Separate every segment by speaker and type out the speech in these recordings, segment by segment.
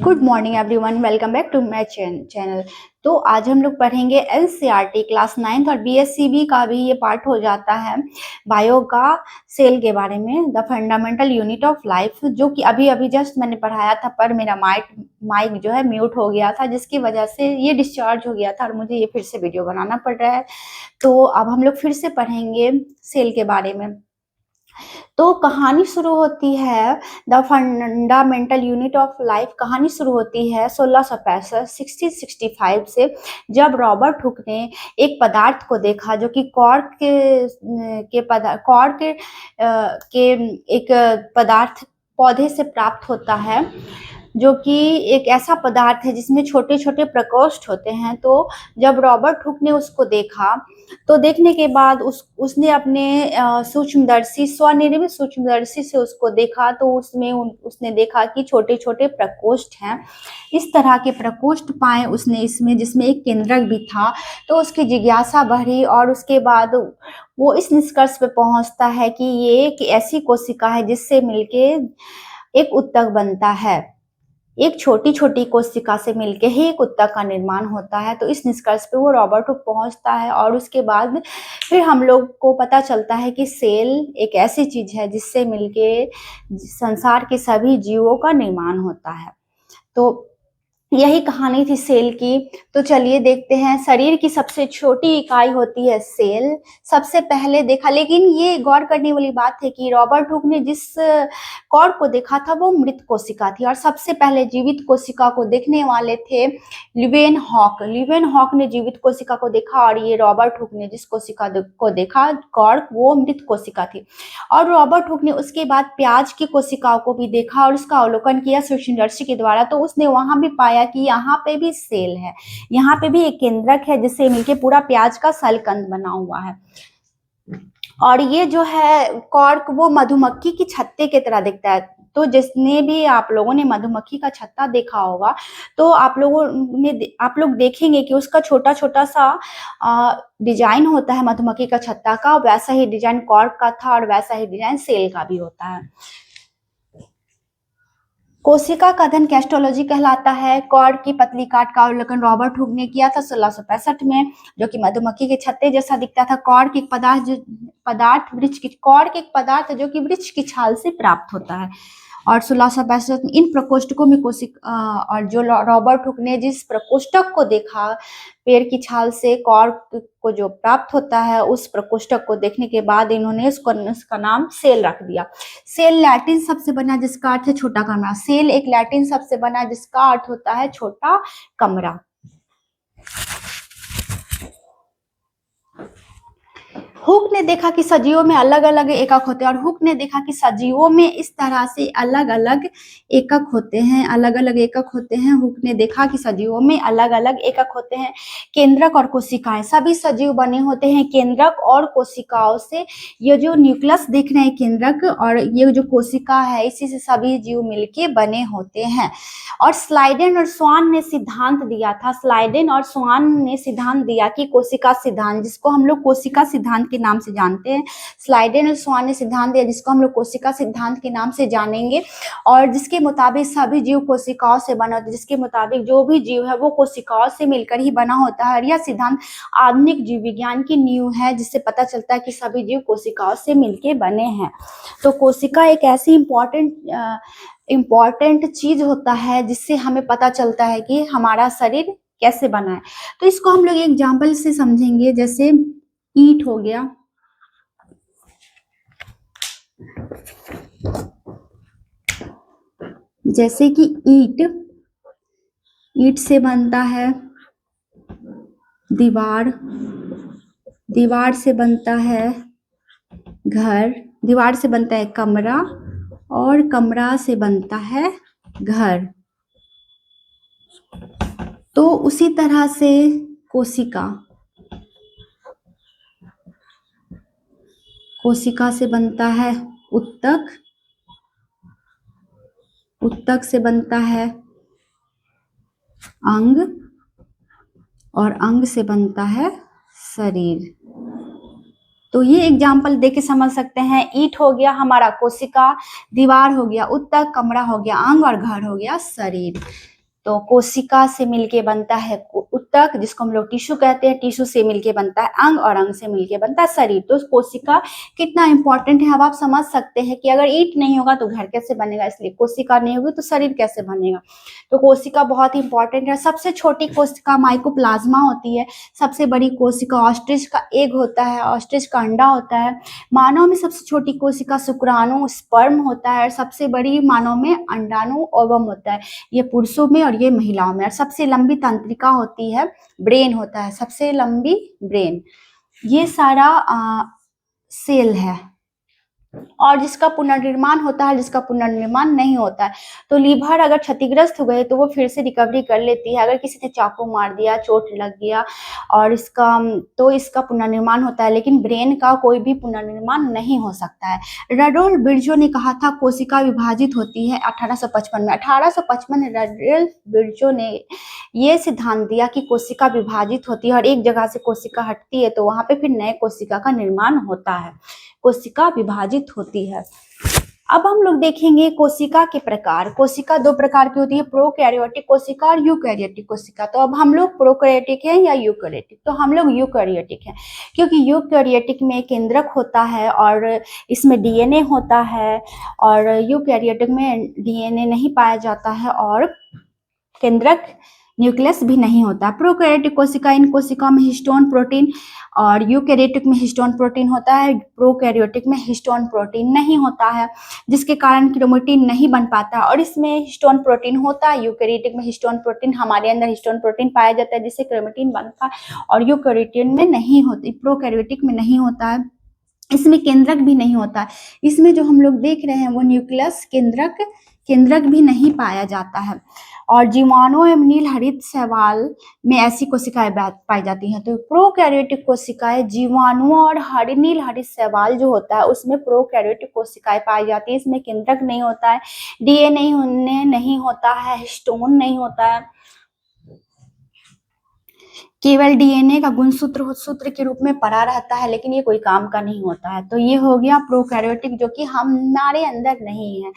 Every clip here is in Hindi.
Speaker 1: Good morning everyone, welcome back to my channel. तो आज हम लोग पढ़ेंगे एनसीईआरटी क्लास 9th और बीएससीबी का भी ये पार्ट हो जाता है बायो का सेल के बारे में, the fundamental unit of life, जो कि अभी अभी जस्ट मैंने पढ़ाया था, पर मेरा माइक जो है म्यूट हो गया था, जिसकी वजह से ये डिस्चार्ज हो गया था और मुझे ये फिर से वीडियो बनाना पड़ रहा है। तो अब हम लोग फिर से पढ़ेंगे सेल के बारे में। तो कहानी शुरू होती है, the fundamental unit of life कहानी शुरू होती है 1665 1665 से, जब रॉबर्ट हुक ने एक पदार्थ को देखा जो कि कॉर्क के एक पदार्थ पौधे से प्राप्त होता है, जो कि एक ऐसा पदार्थ है जिसमें छोटे छोटे प्रकोष्ठ होते हैं। तो जब रॉबर्ट हुक ने उसको देखा, तो देखने के बाद उसने अपने सूक्ष्मदर्शी, स्वनिर्मित सूक्ष्मदर्शी से उसको देखा, तो उसने देखा कि छोटे छोटे प्रकोष्ठ हैं। इस तरह के प्रकोष्ठ पाए उसने इसमें, जिसमें एक केंद्रक भी था। तो उसकी जिज्ञासा बढ़ी और उसके बाद वो इस निष्कर्ष पे पहुंचता है कि ये एक ऐसी कोशिका है जिससे मिलके एक उत्तक बनता है। एक छोटी छोटी कोशिका से मिलके ही एक उत्तक का निर्माण होता है। तो इस निष्कर्ष पे वो रॉबर्ट हुक पहुंचता है और उसके बाद फिर हम लोग को पता चलता है कि सेल एक ऐसी चीज है जिससे मिलके संसार के सभी जीवों का निर्माण होता है। तो यही कहानी थी सेल की। तो चलिए देखते हैं। शरीर की सबसे छोटी इकाई होती है सेल, सबसे पहले देखा। लेकिन ये गौर करने वाली बात है कि रॉबर्ट हुक ने जिस कॉर्क को देखा था वो मृत कोशिका थी, और सबसे पहले जीवित कोशिका को देखने वाले थे लिवेनहॉक ने जीवित कोशिका को देखा, और ये रॉबर्ट हुक ने जिस कोशिका को देखा कॉर्क, वो मृत कोशिका थी। और रॉबर्ट हुक ने उसके बाद प्याज की कोशिकाओं को भी देखा और उसका अवलोकन किया सूक्ष्मदर्शी के द्वारा। तो उसने वहां भी पाया कि यहाँ पे भी सेल है, यहाँ पे भी एक केंद्रक है जिससे मिलके पूरा प्याज का सलकंद बना हुआ है। और ये जो है कॉर्क, वो मधुमक्खी की छत्ते की तरह दिखता है। तो जिसने भी आप लोगों ने मधुमक्खी का छत्ता देखा होगा, तो आप लोग देखेंगे कि उसका छोटा छोटा सा डिजाइन होता है मधुमक्खी का छत्ता का। वैसा ही डिजाइन कॉर्क का था और वैसा ही डिजाइन सेल का भी होता है। कोशिका का अध्ययन कैस्टोलॉजी कहलाता है। कॉर्क की पतली काट का अवलोकन रॉबर्ट हुक ने किया था 1665 में, जो कि मधुमक्खी के छत्ते जैसा दिखता था। कॉर्क एक कॉर्क एक पदार्थ है जो कि वृक्ष की छाल से प्राप्त होता है। और 1665 में इन प्रकोष्ठकों में और जो रॉबर्ट हुक ने जिस प्रकोष्ठक को देखा पेड़ की छाल से कॉर्क को जो प्राप्त होता है, उस प्रकोष्ठक को देखने के बाद इन्होंने उसका नाम सेल रख दिया। सेल लैटिन शब्द से बना जिसका अर्थ है छोटा कमरा। सेल एक लैटिन शब्द से बना जिसका अर्थ होता है छोटा कमरा। हुक ने देखा कि सजीवों में अलग अलग एकक होते हैं, और हुक ने देखा कि सजीवों में इस तरह से अलग अलग एकक होते हैं, अलग अलग एकक होते हैं। हुक ने देखा कि सजीवों में अलग अलग एकक होते हैं। केंद्रक और कोशिकाएं, सभी सजीव बने होते हैं केंद्रक और कोशिकाओं से। ये जो न्यूक्लियस देख रहे हैं केंद्रक, और ये जो कोशिका है, इसी से सभी जीव मिलके बने होते हैं। और स्लाइडेन और स्वान ने सिद्धांत दिया था, स्लाइडेन और स्वान ने सिद्धांत दिया कि कोशिका सिद्धांत, जिसको हम लोग कोशिका सिद्धांत के नाम से जानते हैं। स्लाइडेन और स्वान ने सिद्धांत दिया जिसको हम लोग कोशिका सिद्धांत के नाम से जानेंगे, और जिसके मुताबिक सभी जीव कोशिकाओं से बना होता है, जिसके मुताबिक जो भी जीव है वो कोशिकाओं से मिलकर ही बना होता है। और यह सिद्धांत आधुनिक जीव विज्ञान की नींव है, जिससे पता चलता है कि सभी जीव कोशिकाओं से मिलकर बने हैं। तो कोशिका एक ऐसी इम्पॉर्टेंट चीज होता है जिससे हमें पता चलता है कि हमारा शरीर कैसे बना है। तो इसको हम लोग एग्जाम्पल से समझेंगे, जैसे ईंट हो गया। जैसे कि ईंट से बनता है दीवार, दीवार से बनता है घर, दीवार से बनता है कमरा, और कमरा से बनता है घर। तो उसी तरह से कोशिका, कोशिका से बनता है उत्तक, उत्तक से बनता है अंग, और अंग से बनता है शरीर। तो ये एग्जाम्पल दे के समझ सकते हैं। ईंट हो गया हमारा कोशिका, दीवार हो गया उत्तक, कमरा हो गया अंग और घर हो गया शरीर। तो कोशिका से मिलके बनता है उत्तक, जिसको हम लोग टिश्यू कहते हैं, टिश्यू से मिलके बनता है अंग और अंग से मिलके बनता है शरीर। तो कोशिका कितना इंपॉर्टेंट है अब आप समझ सकते हैं कि अगर ईंट नहीं होगा तो घर कैसे बनेगा, इसलिए कोशिका नहीं होगी तो शरीर कैसे बनेगा। तो कोशिका बहुत इंपॉर्टेंट है। सबसे छोटी कोशिका माइकोप्लाज्मा होती है, सबसे बड़ी कोशिका ऑस्ट्रिच का एग होता है, ऑस्ट्रिच का अंडा होता है। मानव में सबसे छोटी कोशिका शुक्राणु स्पर्म होता है, और सबसे बड़ी मानव में अंडाणु ओवम होता है। ये पुरुषों में और ये महिलाओं में। और सबसे लंबी तंत्रिका होती है ब्रेन होता है, सबसे लंबी ब्रेन। ये सारा सेल है। और जिसका पुनर्निर्माण होता है, जिसका पुनर्निर्माण नहीं होता है। तो लीवर अगर क्षतिग्रस्त हो गए तो वो फिर से रिकवरी कर लेती है। अगर किसी ने चाकू मार दिया, चोट लग गया और इसका पुनर्निर्माण होता है, लेकिन ब्रेन का कोई भी पुनर्निर्माण नहीं हो सकता है। रडोल्फ बिर्जो ने कहा था कोशिका विभाजित होती है 1855 में। 1855 में रडोल्फ बिर्जो ने ये सिद्धांत दिया कि कोशिका विभाजित होती है और एक जगह से कोशिका हटती है तो वहां पे फिर नए कोशिका का निर्माण होता है। कोशिका विभाजित होती है। अब हम लोग देखेंगे कोशिका के प्रकार। कोशिका दो प्रकार की होती है, प्रोकैरियोटिक कोशिका और यूकैरियोटिक कोशिका। तो अब हम लोग प्रोकैरियोटिक हैं या यूकैरियोटिक? तो हम लोग यूकैरियोटिक हैं, क्योंकि यूकैरियोटिक में केंद्रक होता है और इसमें डीएनए होता है, और यूकैरियोटिक में डीएनए नहीं पाया जाता है और केंद्रक न्यूक्लियस भी नहीं होता। प्रोकैरियोटिक कोशिका, इन कोशिकाओं में हिस्टोन प्रोटीन और यूकैरियोटिक में हिस्टोन प्रोटीन होता है, प्रोकैरियोटिक में हिस्टोन प्रोटीन नहीं होता है, जिसके कारण क्रोमेटिन नहीं बन पाता। और इसमें हिस्टोन प्रोटीन होता है, यूकैरियोटिक में हिस्टोन प्रोटीन, हमारे अंदर हिस्टोन प्रोटीन पाया जाता है जिससे क्रोमेटिन बनता है, और यूकैरियोटिक में नहीं होती, प्रोकैरियोटिक में नहीं होता है। इसमें केंद्रक भी नहीं होता है। इसमें जो हम लोग देख रहे हैं वो न्यूक्लियस केंद्रक भी नहीं पाया जाता है। और जीवाणु एवं नील हरित शैवाल में ऐसी कोशिकाएं पाई जाती हैं। तो प्रोकैरियोटिक कोशिकाएं जीवाणु और नील हरित शैवाल जो होता है उसमें प्रोकैरियोटिक कोशिकाएं पाई जाती है। इसमें केंद्रक नहीं होता है, डीएनए नहीं होता है, हिस्टोन नहीं होता है, केवल डीएनए का गुणसूत्र के रूप में पड़ा रहता है, लेकिन ये कोई काम का नहीं होता है। तो ये हो गया प्रोकैरियोटिक, जो कि हमारे अंदर नहीं है।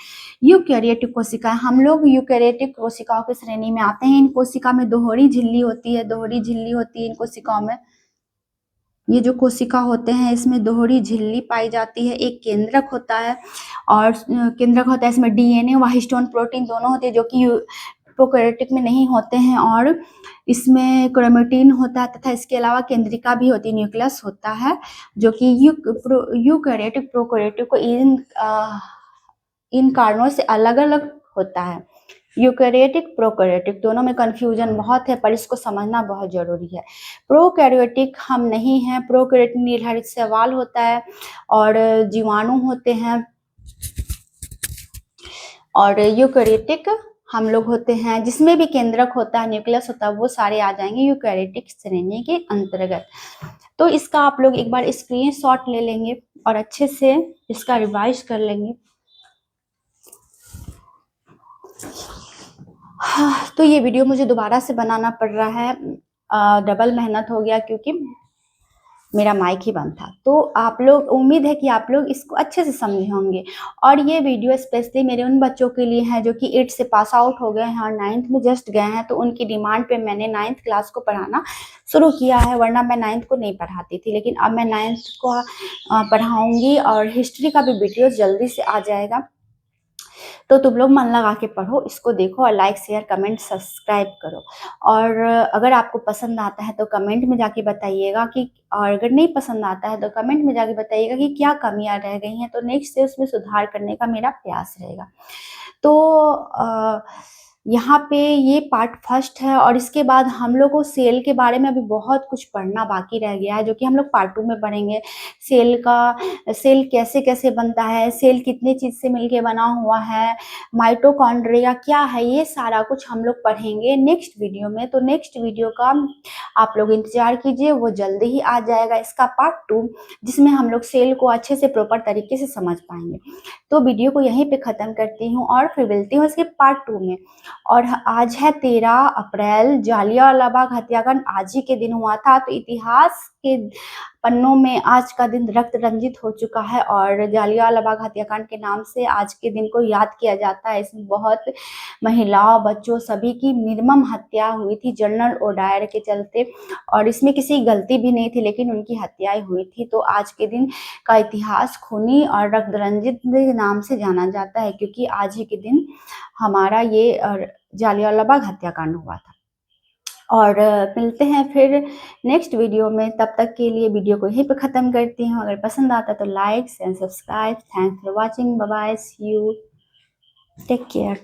Speaker 1: यूकैरियोटिक कोशिकाएं, हम लोग यूकैरियोटिक कोशिकाओं की श्रेणी में आते हैं। इन कोशिका में दोहरी झिल्ली होती है, इन कोशिकाओं में। ये जो कोशिका होते हैं इसमें दोहरी झिल्ली पाई जाती है, एक केंद्रक होता है इसमें डीएनए व हिस्टोन प्रोटीन दोनों होते हैं, जो कि प्रोकैरियोटिक में नहीं होते हैं। और इसमें क्रोमेटिन होता है तथा इसके अलावा केंद्रिका भी होती है, न्यूक्लियस होता है, जो कि यूकैरियोटिक प्रोकैरियोटिक को इन कारणों से अलग अलग होता है। यूकैरियोटिक प्रोकैरियोटिक दोनों में कंफ्यूजन बहुत है, पर इसको समझना बहुत जरूरी है। प्रोकैरियोटिक हम नहीं हैं। प्रोकैरियोटिक नीलहरित शैवाल होता है और जीवाणु होते हैं, और यूकैरियोटिक हम लोग होते हैं जिसमें भी केंद्रक होता है, न्यूक्लियस होता है, वो सारे आ जाएंगे यूकैरियोटिक श्रेणी के अंतर्गत। तो इसका आप लोग एक बार स्क्रीनशॉट ले लेंगे और अच्छे से इसका रिवाइज कर लेंगे। तो ये वीडियो मुझे दोबारा से बनाना पड़ रहा है, डबल मेहनत हो गया क्योंकि मेरा माइक ही बंद था। तो आप लोग, उम्मीद है कि आप लोग इसको अच्छे से समझे होंगे। और ये वीडियो स्पेशली मेरे उन बच्चों के लिए है जो कि 8 से पास आउट हो गए हैं और 9th में जस्ट गए हैं। तो उनकी डिमांड पे मैंने 9th क्लास को पढ़ाना शुरू किया है, वरना मैं 9th को नहीं पढ़ाती थी, लेकिन अब मैं 9th को पढ़ाऊँगी। और हिस्ट्री का भी वीडियो जल्दी से आ जाएगा। तो तुम लोग मन लगा के पढ़ो, इसको देखो और लाइक शेयर कमेंट सब्सक्राइब करो। और अगर आपको पसंद आता है तो कमेंट में जाके बताइएगा कि, और अगर नहीं पसंद आता है तो कमेंट में जाके बताइएगा कि क्या कमियां रह गई हैं, तो नेक्स्ट से उसमें सुधार करने का मेरा प्रयास रहेगा। तो यहाँ पे ये पार्ट फर्स्ट है, और इसके बाद हम लोग को सेल के बारे में अभी बहुत कुछ पढ़ना बाकी रह गया है, जो कि हम लोग पार्ट 2 में पढ़ेंगे। सेल कैसे कैसे बनता है, सेल कितने चीज से मिलके बना हुआ है, माइटोकॉन्ड्रिया क्या है, ये सारा कुछ हम लोग पढ़ेंगे नेक्स्ट वीडियो में। तो नेक्स्ट वीडियो का आप लोग इंतजार कीजिए, वो जल्दी ही आ जाएगा, इसका पार्ट 2, जिसमें हम लोग सेल को अच्छे से प्रॉपर तरीके से समझ पाएंगे। तो वीडियो को यहीं पे खत्म करती हूँ और फिर मिलती हूँ इसके पार्ट 2 में। और आज है 13 अप्रैल, जालियांवाला बाग हत्याकांड आज ही के दिन हुआ था। तो इतिहास के पन्नों में आज का दिन रक्त रंजित हो चुका है और जालियांवाला बाग हत्याकांड के नाम से आज के दिन को याद किया जाता है। इसमें बहुत महिलाओं, बच्चों सभी की निर्मम हत्या हुई थी जनरल ओडायर के चलते, और इसमें किसी की गलती भी नहीं थी लेकिन उनकी हत्याएं हुई थी। तो आज के दिन का इतिहास खूनी और रक्त रंजित नाम से जाना जाता है, क्योंकि आज ही के दिन हमारा ये जालियांवाला बाग हत्याकांड हुआ था। और मिलते हैं फिर नेक्स्ट वीडियो में। तब तक के लिए वीडियो को यहीं पे ख़त्म करती हूँ। अगर पसंद आता तो like and subscribe. Thanks for watching. Bye bye, see you, take care.